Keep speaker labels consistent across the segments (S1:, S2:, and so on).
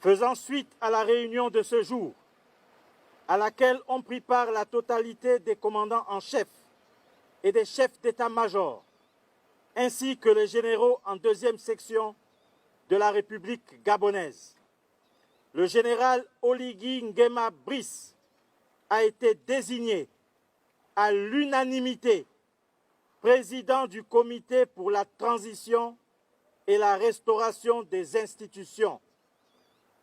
S1: Faisant suite à la réunion de ce jour, à laquelle ont pris part la totalité des commandants en chef et des chefs d'état-major, ainsi que les généraux en deuxième section de la République gabonaise. Le général Oligui Nguema Brice a été désigné à l'unanimité président du comité pour la transition et la restauration des institutions,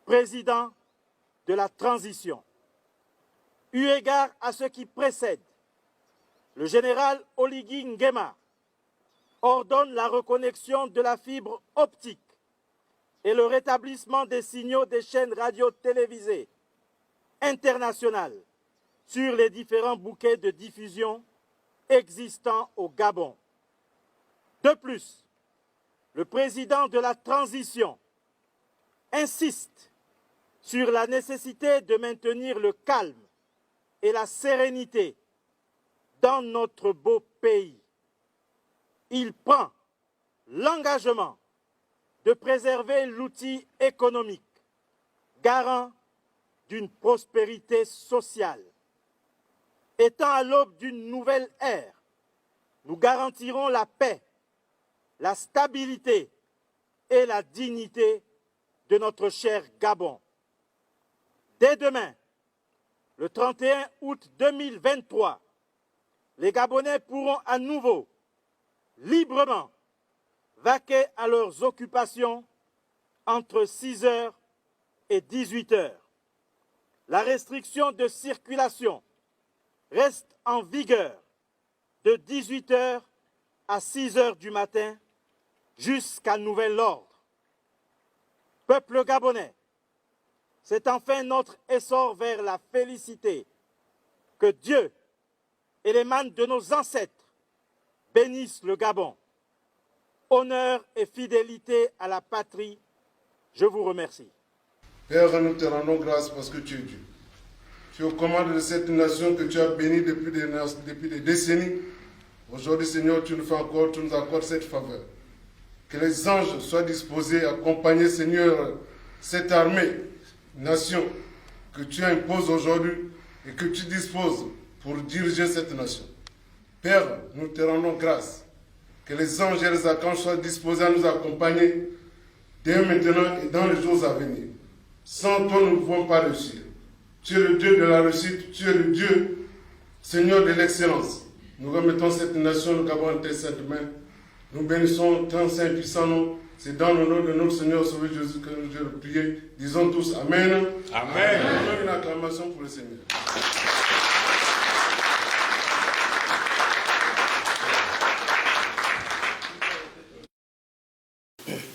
S1: président de la transition. Eu égard à ce qui précède, le général Oligui Nguema ordonne la reconnexion de la fibre optique et le rétablissement des signaux des chaînes radio-télévisées internationales sur les différents bouquets de diffusion existants au Gabon. De plus, le président de la transition insiste sur la nécessité de maintenir le calme et la sérénité dans notre beau pays. Il prend l'engagement de préserver l'outil économique, garant d'une prospérité sociale. Étant à l'aube d'une nouvelle ère, nous garantirons la paix, la stabilité et la dignité de notre cher Gabon. Dès demain, le 31 août 2023, les Gabonais pourront à nouveau, librement, vaquer à leurs occupations entre 6 h et 18 h. La restriction de circulation reste en vigueur de 18 h à 6 h du matin jusqu'à nouvel ordre. Peuple gabonais, c'est enfin notre essor vers la félicité. Que Dieu et les manes de nos ancêtres bénissent le Gabon. Honneur et fidélité à la patrie, je vous remercie.
S2: Père, nous te rendons grâce parce que tu es Dieu. Tu es aux commandes de cette nation que tu as bénie depuis des décennies. Aujourd'hui, Seigneur, tu nous accordes cette faveur. Que les anges soient disposés à accompagner, Seigneur, cette armée, nation, que tu imposes aujourd'hui et que tu disposes pour diriger cette nation. Père, nous te rendons grâce. Que les anges et les archanges soient disposés à nous accompagner dès maintenant et dans les jours à venir. Sans toi, nous ne pouvons pas réussir. Tu es le Dieu de la réussite, tu es le Dieu, Seigneur de l'excellence. Nous remettons cette nation, nous Gabon en tes saintes mains. Nous bénissons ton saint et puissant nom. C'est dans le nom de notre Seigneur Sauveur Jésus que nous devons prier. Disons tous Amen.
S3: Amen.
S2: Nous une acclamation pour le Seigneur.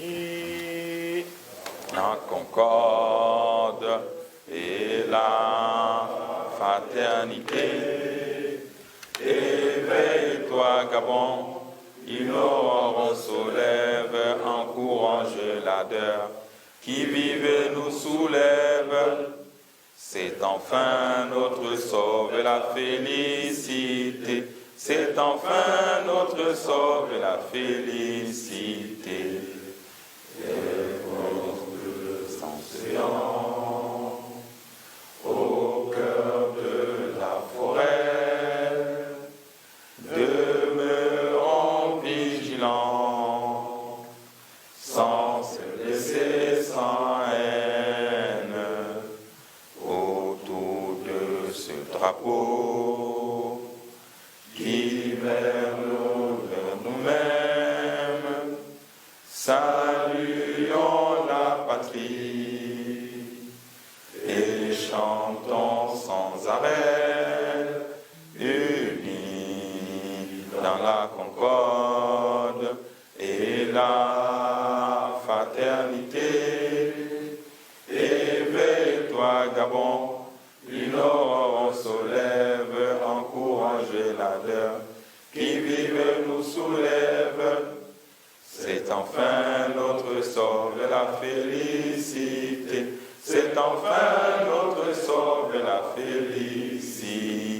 S3: Et la concorde et la fraternité. Éveille-toi, Gabon. Il l'auront soulève, encourage l'ardeur, qui vive nous soulève. C'est enfin notre sauve la félicité. C'est enfin notre sauve la félicité. Et notre sanction au cœur de la forêt, demeurons vigilants, sans se laisser sans haine, autour de ce drapeau qui vers nous-mêmes saluons la patrie et chantons sans arrêt, unis dans la concorde et la fraternité. Éveille-toi, Gabon, une aurore soulève, encourage l'ardeur, qui vive nous soulève. C'est enfin notre sauve la félicité. C'est enfin notre sauve la félicité.